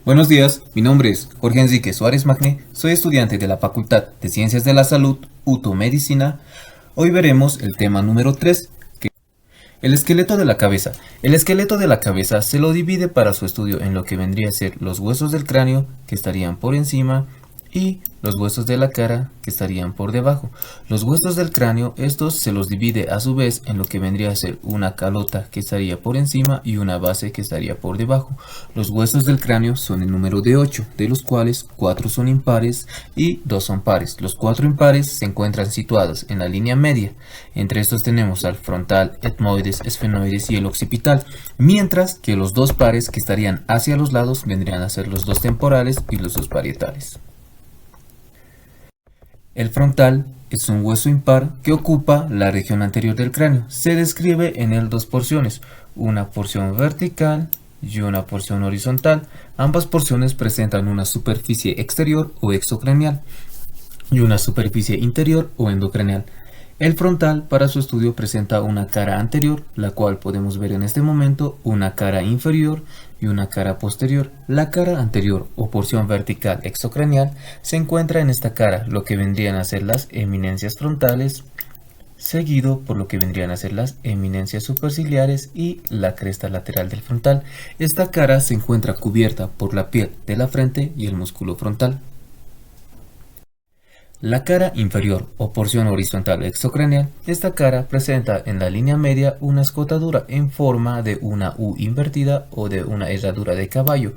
Buenos días, mi nombre es Jorge Enrique Suárez Magne, soy estudiante de la Facultad de Ciencias de la Salud, UTO Medicina. Hoy veremos el tema número 3, el esqueleto de la cabeza. El esqueleto de la cabeza se lo divide para su estudio en lo que vendría a ser los huesos del cráneo, que estarían por encima, y los huesos de la cara, que estarían por debajo. Los huesos del cráneo, estos se los divide a su vez en lo que vendría a ser una calota, que estaría por encima, y una base, que estaría por debajo. Los huesos del cráneo son el número de 8, de los cuales 4 son impares y 2 son pares. Los 4 impares se encuentran situados en la línea media. Entre estos tenemos al frontal, etmoides, esfenoides y el occipital, mientras que los 2 pares que estarían hacia los lados vendrían a ser los 2 temporales y los 2 parietales. El frontal es un hueso impar que ocupa la región anterior del cráneo. Se describe en él dos porciones, una porción vertical y una porción horizontal. Ambas porciones presentan una superficie exterior o exocranial y una superficie interior o endocranial. El frontal para su estudio presenta una cara anterior, la cual podemos ver en este momento, una cara inferior y una cara posterior. La cara anterior o porción vertical exocranial se encuentra en esta cara, lo que vendrían a ser las eminencias frontales, seguido por lo que vendrían a ser las eminencias superciliares y la cresta lateral del frontal. Esta cara se encuentra cubierta por la piel de la frente y el músculo frontal. La cara inferior o porción horizontal exocranial, esta cara presenta en la línea media una escotadura en forma de una U invertida o de una herradura de caballo.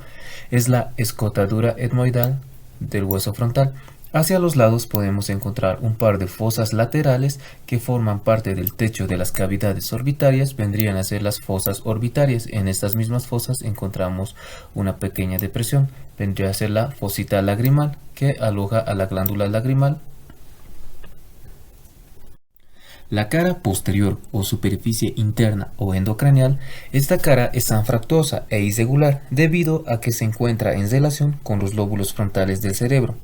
Es la escotadura etmoidal del hueso frontal. Hacia los lados podemos encontrar un par de fosas laterales que forman parte del techo de las cavidades orbitarias, vendrían a ser las fosas orbitarias. En estas mismas fosas encontramos una pequeña depresión, vendría a ser la fosita lagrimal que aloja a la glándula lagrimal. La cara posterior o superficie interna o endocranial, esta cara es anfractuosa e irregular debido a que se encuentra en relación con los lóbulos frontales del cerebro.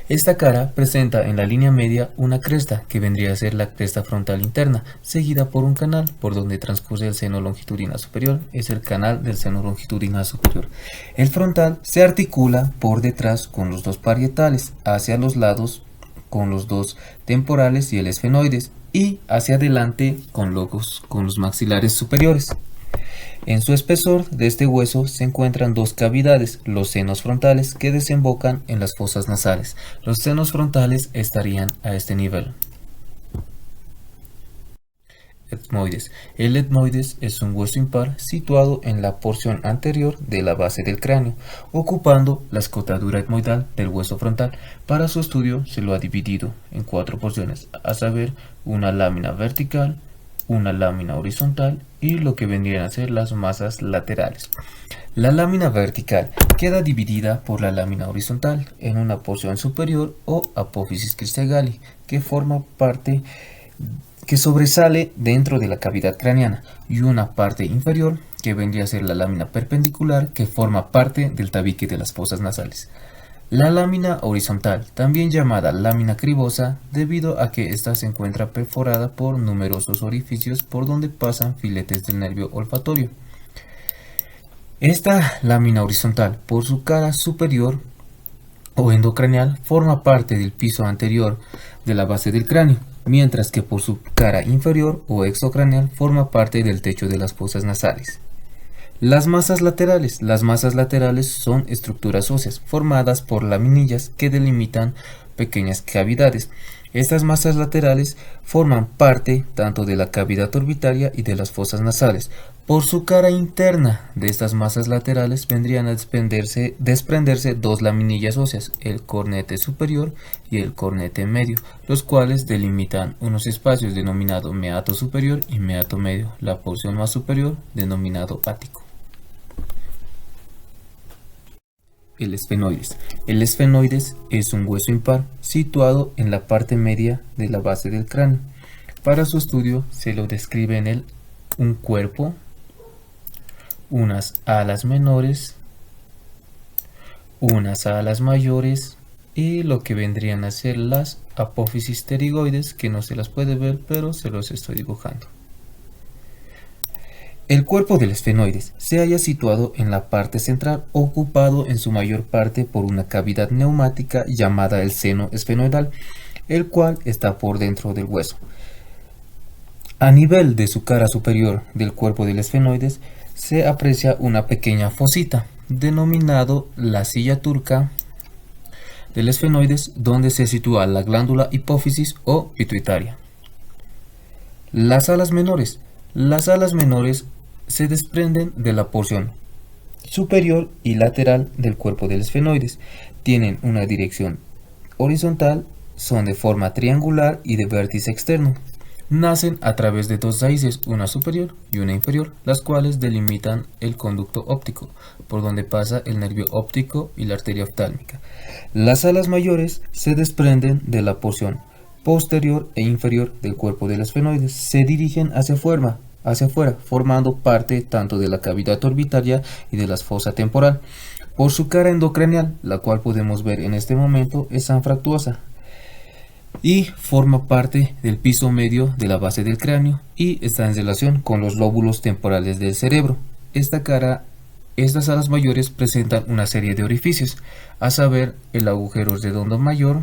Esta cara presenta en la línea media una cresta que vendría a ser la cresta frontal interna, seguida por un canal por donde transcurre el seno longitudinal superior, es el canal del seno longitudinal superior. El frontal se articula por detrás con los 2 parietales, hacia los lados con los 2 temporales y el esfenoides, y hacia adelante con los maxilares superiores. En su espesor de este hueso se encuentran 2 cavidades, los senos frontales, que desembocan en las fosas nasales. Los senos frontales estarían a este nivel. Etmoides. El etmoides es un hueso impar situado en la porción anterior de la base del cráneo, ocupando la escotadura etmoidal del hueso frontal. Para su estudio se lo ha dividido en 4 porciones, a saber, una lámina vertical, una lámina horizontal y lo que vendrían a ser las masas laterales. La lámina vertical queda dividida por la lámina horizontal en una porción superior o apófisis cristegali que sobresale dentro de la cavidad craneana, y una parte inferior que vendría a ser la lámina perpendicular que forma parte del tabique de las fosas nasales. La lámina horizontal, también llamada lámina cribosa, debido a que ésta se encuentra perforada por numerosos orificios por donde pasan filetes del nervio olfatorio. Esta lámina horizontal, por su cara superior o endocranial, forma parte del piso anterior de la base del cráneo, mientras que por su cara inferior o exocranial forma parte del techo de las fosas nasales. Las masas laterales. Las masas laterales son estructuras óseas formadas por laminillas que delimitan pequeñas cavidades. Estas masas laterales forman parte tanto de la cavidad orbitaria y de las fosas nasales. Por su cara interna de estas masas laterales vendrían a desprenderse 2 laminillas óseas, el cornete superior y el cornete medio, los cuales delimitan unos espacios denominados meato superior y meato medio, la porción más superior denominado ático. El esfenoides. El esfenoides es un hueso impar situado en la parte media de la base del cráneo. Para su estudio se lo describe en él un cuerpo, unas alas menores, unas alas mayores y lo que vendrían a ser las apófisis pterigoides, que no se las puede ver pero se los estoy dibujando. El cuerpo del esfenoides se halla situado en la parte central, ocupado en su mayor parte por una cavidad neumática llamada el seno esfenoidal, el cual está por dentro del hueso. A nivel de su cara superior del cuerpo del esfenoides se aprecia una pequeña fosita, denominado la silla turca del esfenoides, donde se sitúa la glándula hipófisis o pituitaria. Las alas menores. Las alas menores se desprenden de la porción superior y lateral del cuerpo del esfenoides. Tienen una dirección horizontal, son de forma triangular y de vértice externo. Nacen a través de dos raíces, una superior y una inferior, las cuales delimitan el conducto óptico, por donde pasa el nervio óptico y la arteria oftálmica. Las alas mayores se desprenden de la porción posterior e inferior del cuerpo del esfenoides, se dirigen hacia afuera, formando parte tanto de la cavidad orbitaria y de la fosa temporal. Por su cara endocranial, la cual podemos ver en este momento, es anfractuosa y forma parte del piso medio de la base del cráneo y está en relación con los lóbulos temporales del cerebro. Estas alas mayores presentan una serie de orificios, a saber, el agujero redondo mayor,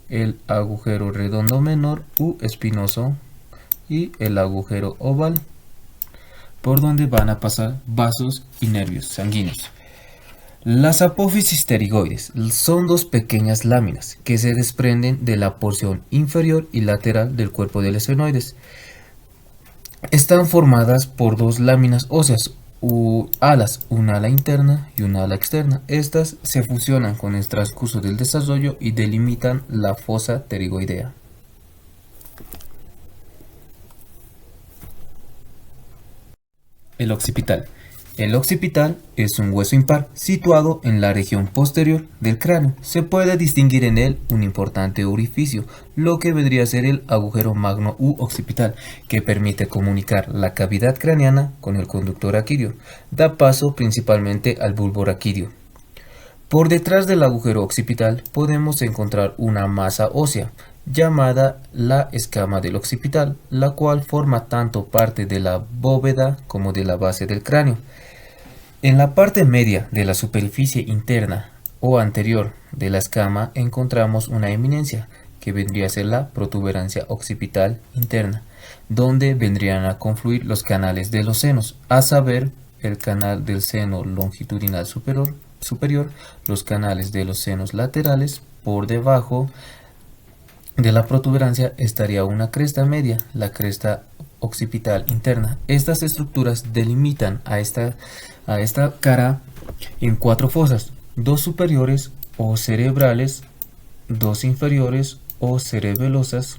el agujero redondo menor u espinoso y el agujero oval, por donde van a pasar vasos y nervios sanguíneos. Las apófisis pterigoides son dos pequeñas láminas que se desprenden de la porción inferior y lateral del cuerpo del esfenoides. Están formadas por dos láminas óseas u alas, una ala interna y una ala externa. Estas se fusionan con el transcurso del desarrollo y delimitan la fosa pterigoidea. El occipital. El occipital es un hueso impar situado en la región posterior del cráneo. Se puede distinguir en él un importante orificio, lo que vendría a ser el agujero magno u occipital, que permite comunicar la cavidad craneana con el conducto raquídeo. Da paso principalmente al bulbo raquídeo. Por detrás del agujero occipital podemos encontrar una masa ósea, llamada la escama del occipital, la cual forma tanto parte de la bóveda como de la base del cráneo. En la parte media de la superficie interna o anterior de la escama encontramos una eminencia, que vendría a ser la protuberancia occipital interna, donde vendrían a confluir los canales de los senos, a saber, el canal del seno longitudinal superior, los canales de los senos laterales. Por debajo de la protuberancia estaría una cresta media, la cresta occipital interna. Estas estructuras delimitan a esta cara en cuatro fosas, dos superiores o cerebrales, dos inferiores o cerebelosas.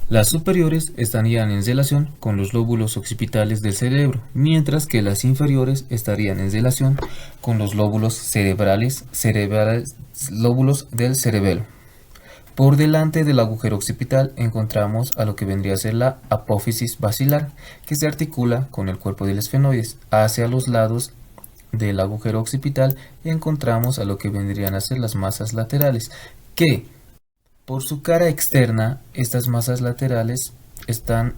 Las superiores estarían en relación con los lóbulos occipitales del cerebro, mientras que las inferiores estarían en relación con los lóbulos cerebrales, lóbulos del cerebelo. Por delante del agujero occipital encontramos a lo que vendría a ser la apófisis basilar, que se articula con el cuerpo del esfenoides. Hacia los lados del agujero occipital encontramos a lo que vendrían a ser las masas laterales, que por su cara externa, estas masas laterales están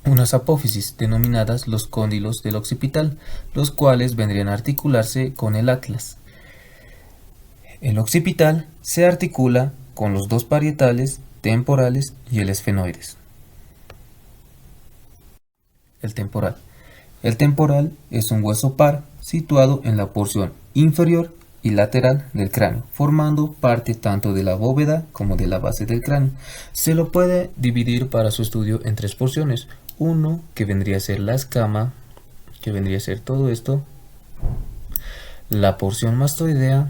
unas apófisis denominadas los cóndilos del occipital, los cuales vendrían a articularse con el atlas. El occipital se articula con los dos parietales, temporales y el esfenoides. El temporal. El temporal es un hueso par situado en la porción inferior y lateral del cráneo, formando parte tanto de la bóveda como de la base del cráneo. Se lo puede dividir para su estudio en tres porciones. Uno que vendría a ser la escama, que vendría a ser todo esto, la porción mastoidea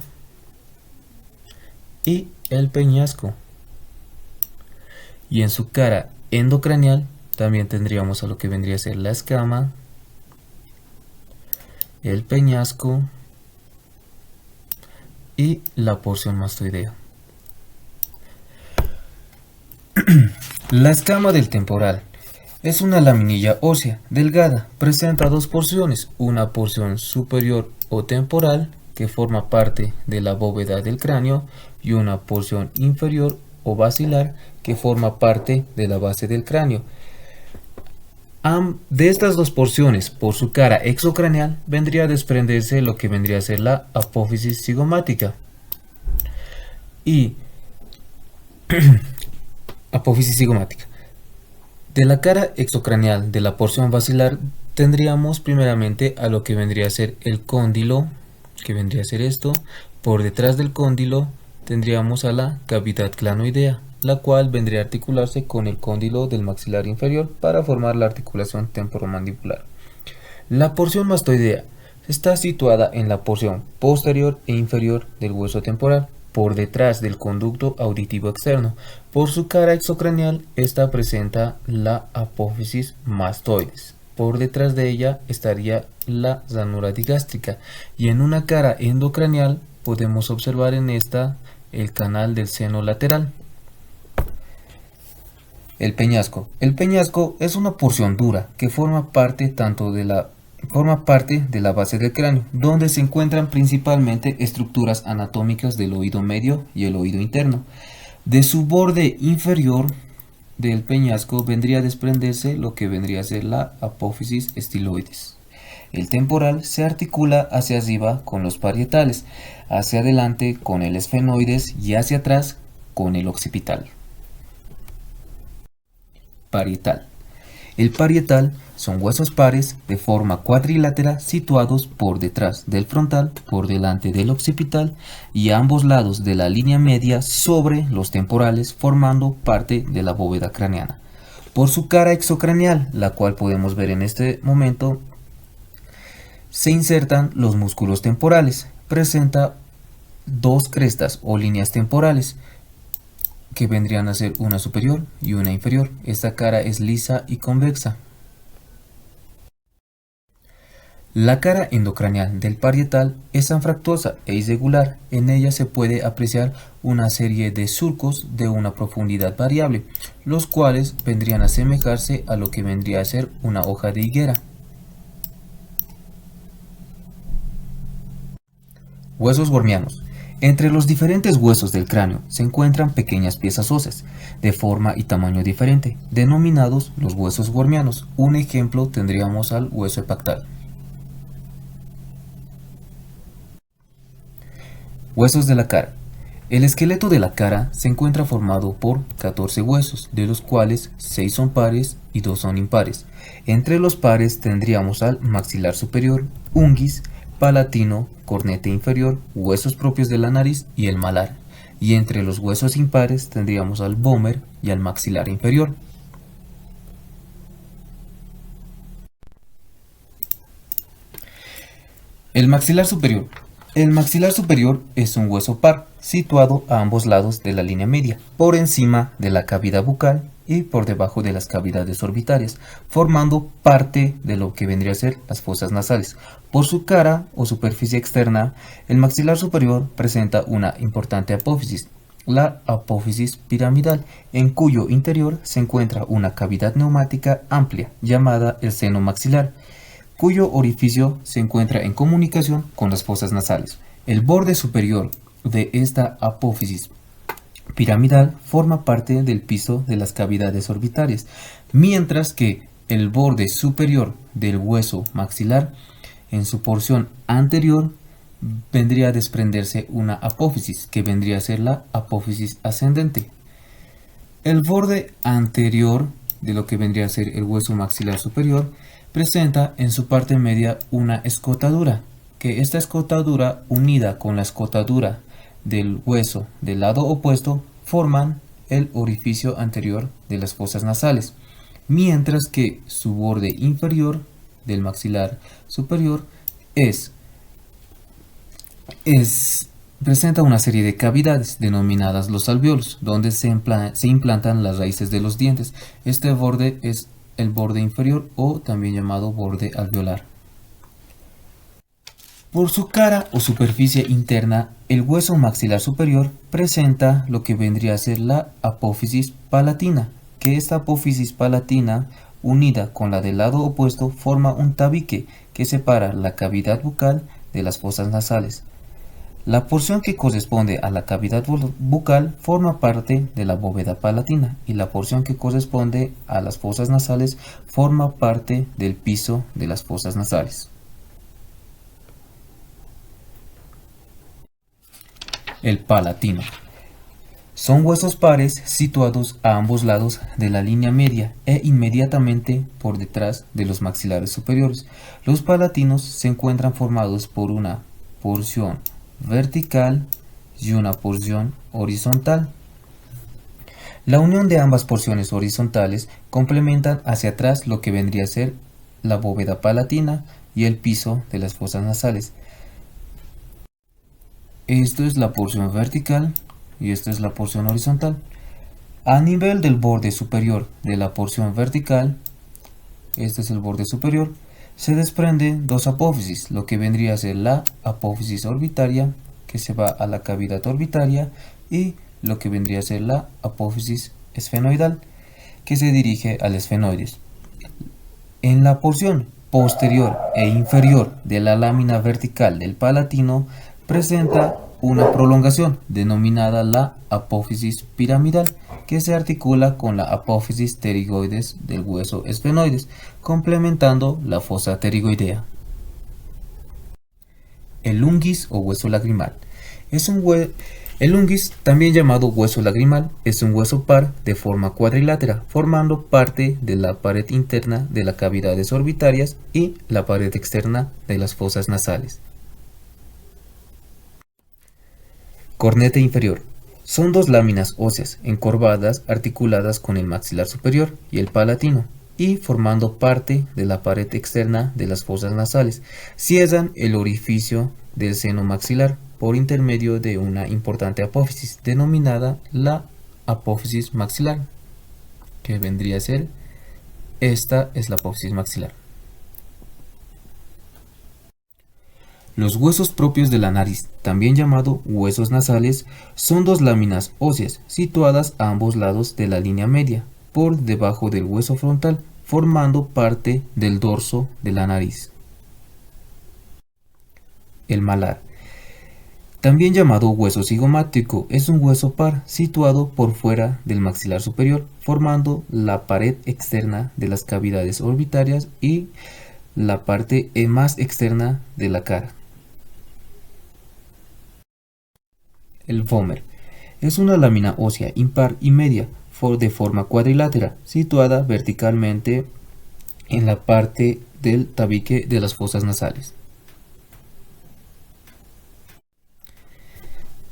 y el peñasco. Y en su cara endocranial también tendríamos a lo que vendría a ser la escama, el peñasco y la porción mastoidea. La escama del temporal es una laminilla ósea delgada, presenta dos porciones, una porción superior o temporal que forma parte de la bóveda del cráneo y una porción inferior o basilar que forma parte de la base del cráneo. De estas dos porciones, por su cara exocraneal, vendría a desprenderse lo que vendría a ser la apófisis cigomática. Y apófisis cigomática. De la cara exocraneal de la porción basilar tendríamos primeramente a lo que vendría a ser el cóndilo, que vendría a ser esto. Por detrás del cóndilo tendríamos a la cavidad clanoidea, la cual vendría a articularse con el cóndilo del maxilar inferior para formar la articulación temporomandibular. La porción mastoidea está situada en la porción posterior e inferior del hueso temporal, por detrás del conducto auditivo externo. Por su cara exocraneal, esta presenta la apófisis mastoides. Por detrás de ella estaría la ranura digástrica, y en una cara endocraneal podemos observar en esta el canal del seno lateral. El peñasco. El peñasco es una porción dura que forma parte de la base del cráneo, donde se encuentran principalmente estructuras anatómicas del oído medio y el oído interno. De su borde inferior del peñasco vendría a desprenderse lo que vendría a ser la apófisis estiloides. El temporal se articula hacia arriba con los parietales, hacia adelante con el esfenoides y hacia atrás con el occipital. Parietal. El parietal son huesos pares de forma cuadrilátera situados por detrás del frontal, por delante del occipital y a ambos lados de la línea media sobre los temporales, formando parte de la bóveda craneana. Por su cara exocraneal, la cual podemos ver en este momento, se insertan los músculos temporales. Presenta dos crestas o líneas temporales, que vendrían a ser una superior y una inferior. Esta cara es lisa y convexa. La cara endocraneal del parietal es anfractuosa e irregular. En ella se puede apreciar una serie de surcos de una profundidad variable, los cuales vendrían a asemejarse a lo que vendría a ser una hoja de higuera. Huesos wormianos. Entre los diferentes huesos del cráneo se encuentran pequeñas piezas óseas, de forma y tamaño diferente, denominados los huesos wormianos. Un ejemplo tendríamos al hueso epactal. Huesos de la cara. El esqueleto de la cara se encuentra formado por 14 huesos, de los cuales 6 son pares y 2 son impares. Entre los pares tendríamos al maxilar superior, unguis, palatino, cornete inferior, huesos propios de la nariz y el malar. Y entre los huesos impares tendríamos al vómer y al maxilar inferior. El maxilar superior. El maxilar superior es un hueso par, situado a ambos lados de la línea media, por encima de la cavidad bucal y por debajo de las cavidades orbitarias, formando parte de lo que vendría a ser las fosas nasales. Por su cara o superficie externa, el maxilar superior presenta una importante apófisis, la apófisis piramidal, en cuyo interior se encuentra una cavidad neumática amplia, llamada el seno maxilar, cuyo orificio se encuentra en comunicación con las fosas nasales. El borde superior de esta apófisis piramidal forma parte del piso de las cavidades orbitarias, mientras que el borde superior del hueso maxilar, en su porción anterior, vendría a desprenderse una apófisis, que vendría a ser la apófisis ascendente. El borde anterior de lo que vendría a ser el hueso maxilar superior presenta en su parte media una escotadura, que esta escotadura, unida con la escotadura del hueso del lado opuesto, forman el orificio anterior de las fosas nasales, mientras que su borde inferior del maxilar superior presenta una serie de cavidades denominadas los alvéolos, donde se implantan las raíces de los dientes. Este borde es el borde inferior, o también llamado borde alveolar. Por su cara o superficie interna, el hueso maxilar superior presenta lo que vendría a ser la apófisis palatina, que esta apófisis palatina, unida con la del lado opuesto, forma un tabique que separa la cavidad bucal de las fosas nasales. La porción que corresponde a la cavidad bucal forma parte de la bóveda palatina y la porción que corresponde a las fosas nasales forma parte del piso de las fosas nasales. El palatino. Son huesos pares situados a ambos lados de la línea media e inmediatamente por detrás de los maxilares superiores. Los palatinos se encuentran formados por una porción vertical y una porción horizontal. La unión de ambas porciones horizontales complementan hacia atrás lo que vendría a ser la bóveda palatina y el piso de las fosas nasales. Esto es la porción vertical y esta es la porción horizontal. A nivel del borde superior de la porción vertical, este es el borde superior, se desprenden dos apófisis, lo que vendría a ser la apófisis orbitaria, que se va a la cavidad orbitaria, y lo que vendría a ser la apófisis esfenoidal, que se dirige al esfenoides. En la porción posterior e inferior de la lámina vertical del palatino presenta una prolongación denominada la apófisis piramidal, que se articula con la apófisis pterigoides del hueso esfenoides, complementando la fosa pterigoidea. El lunguis o hueso lagrimal. El lunguis, también llamado hueso lagrimal, es un hueso par de forma cuadrilátera, formando parte de la pared interna de las cavidades orbitarias y la pared externa de las fosas nasales. Cornete inferior. Son dos láminas óseas encorvadas articuladas con el maxilar superior y el palatino y formando parte de la pared externa de las fosas nasales. Cierran el orificio del seno maxilar por intermedio de una importante apófisis denominada la apófisis maxilar, que vendría a ser, esta es la apófisis maxilar. Los huesos propios de la nariz, también llamado huesos nasales, son dos láminas óseas situadas a ambos lados de la línea media, por debajo del hueso frontal, formando parte del dorso de la nariz. El malar, también llamado hueso cigomático, es un hueso par situado por fuera del maxilar superior, formando la pared externa de las cavidades orbitarias y la parte más externa de la cara. El vómer es una lámina ósea impar y media de forma cuadrilátera, situada verticalmente en la parte del tabique de las fosas nasales.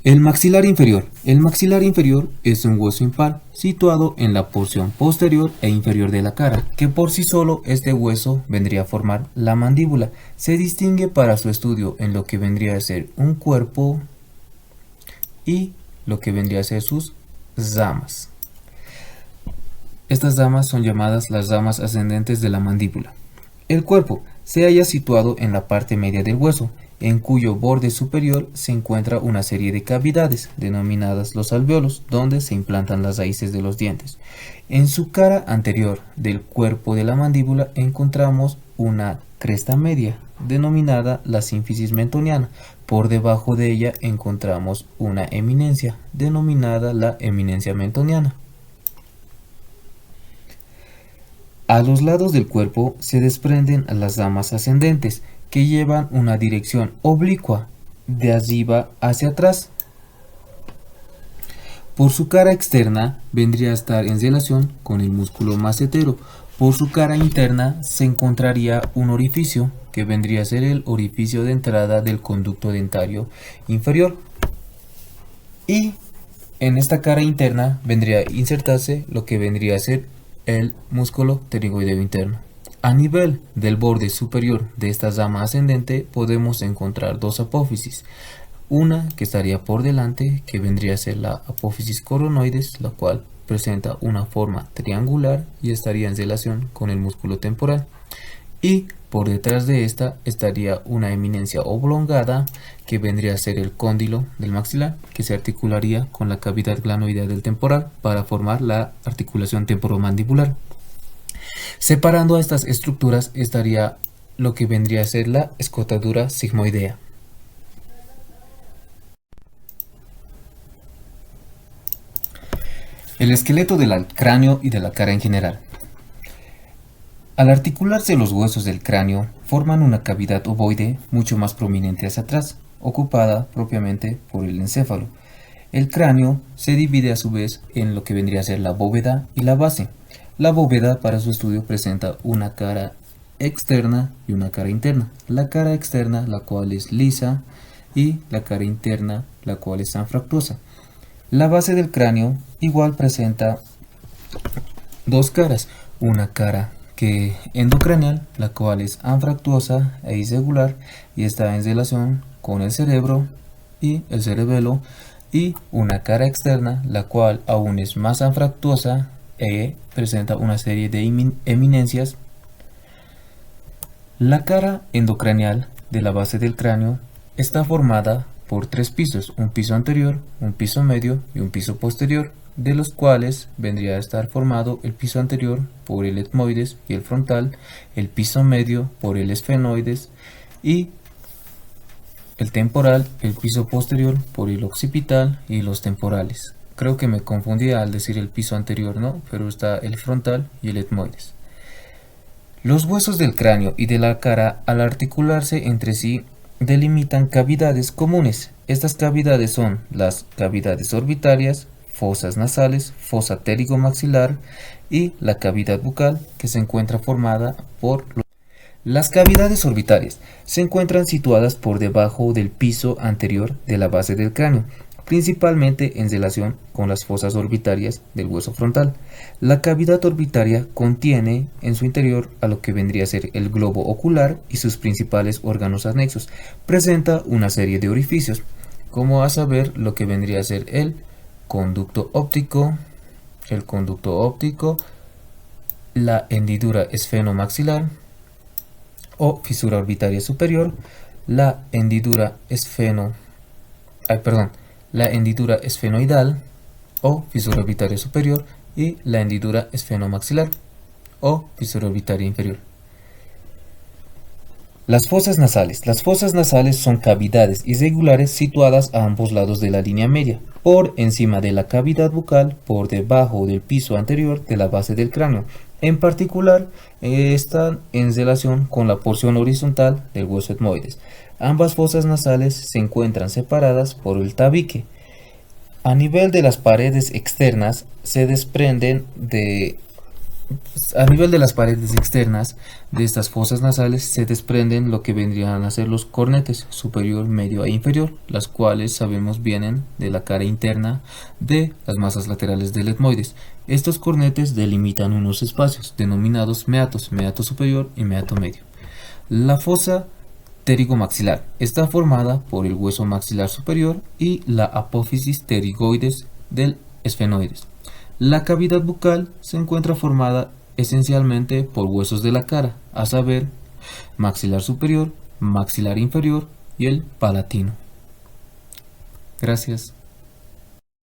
El maxilar inferior. El maxilar inferior es un hueso impar situado en la porción posterior e inferior de la cara, que por sí solo este hueso vendría a formar la mandíbula. Se distingue para su estudio en lo que vendría a ser un cuerpo y lo que vendría a ser sus ramas. Estas ramas son llamadas las ramas ascendentes de la mandíbula. El cuerpo se halla situado en la parte media del hueso, en cuyo borde superior se encuentra una serie de cavidades, denominadas los alvéolos, donde se implantan las raíces de los dientes. En su cara anterior del cuerpo de la mandíbula encontramos una cresta media, denominada la sínfisis mentoniana. Por debajo de ella encontramos una eminencia, denominada la eminencia mentoniana. A los lados del cuerpo se desprenden las ramas ascendentes, que llevan una dirección oblicua de arriba hacia atrás. Por su cara externa vendría a estar en relación con el músculo macetero. Por su cara interna se encontraría un orificio, que vendría a ser el orificio de entrada del conducto dentario inferior. Y en esta cara interna vendría a insertarse lo que vendría a ser el músculo pterigoideo interno. A nivel del borde superior de esta rama ascendente podemos encontrar dos apófisis. Una que estaría por delante, que vendría a ser la apófisis coronoides, la cual presenta una forma triangular y estaría en relación con el músculo temporal. Y por detrás de esta estaría una eminencia oblongada, que vendría a ser el cóndilo del maxilar, que se articularía con la cavidad glanoidea del temporal para formar la articulación temporomandibular. Separando a estas estructuras estaría lo que vendría a ser la escotadura sigmoidea. El esqueleto del cráneo y de la cara en general. Al articularse los huesos del cráneo, forman una cavidad ovoide mucho más prominente hacia atrás, ocupada propiamente por el encéfalo. El cráneo se divide a su vez en lo que vendría a ser la bóveda y la base. La bóveda para su estudio presenta una cara externa y una cara interna. La cara externa, la cual es lisa, y la cara interna, la cual es anfractuosa. La base del cráneo igual presenta dos caras, una cara endocraneal, la cual es anfractuosa e irregular y está en relación con el cerebro y el cerebelo, y una cara externa, la cual aún es más anfractuosa e presenta una serie de eminencias. La cara endocraneal de la base del cráneo está formada por tres pisos, un piso anterior, un piso medio y un piso posterior, de los cuales vendría a estar formado el piso anterior por el etmoides y el frontal, el piso medio por el esfenoides y el temporal, el piso posterior por el occipital y los temporales. Creo que me confundí al decir el piso anterior, ¿no? Pero está el frontal y el etmoides. Los huesos del cráneo y de la cara, al articularse entre sí, delimitan cavidades comunes. Estas cavidades son las cavidades orbitarias, fosas nasales, fosa pterigomaxilar y la cavidad bucal, que se encuentra formada por las cavidades orbitarias. Se encuentran situadas por debajo del piso anterior de la base del cráneo, principalmente en relación con las fosas orbitarias del hueso frontal. La cavidad orbitaria contiene en su interior a lo que vendría a ser el globo ocular y sus principales órganos anexos. Presenta una serie de orificios, como a saber lo que vendría a ser el conducto óptico, la hendidura esfenomaxilar o fisura orbitaria superior, la hendidura esfenoidal o fisura orbitaria superior y la hendidura esfenomaxilar o fisura orbitaria inferior. Las fosas nasales. Las fosas nasales son cavidades irregulares situadas a ambos lados de la línea media, por encima de la cavidad bucal, por debajo del piso anterior de la base del cráneo. En particular, están en relación con la porción horizontal del hueso etmoides. Ambas fosas nasales se encuentran separadas por el tabique. A nivel de las paredes externas de estas fosas nasales se desprenden lo que vendrían a ser los cornetes superior, medio e inferior, las cuales sabemos vienen de la cara interna de las masas laterales del etmoides. Estos cornetes delimitan unos espacios denominados meatos, meato superior y meato medio. La fosa pterigomaxilar está formada por el hueso maxilar superior y la apófisis pterigoides del esfenoides. La cavidad bucal se encuentra formada esencialmente por huesos de la cara, a saber, maxilar superior, maxilar inferior y el palatino. Gracias.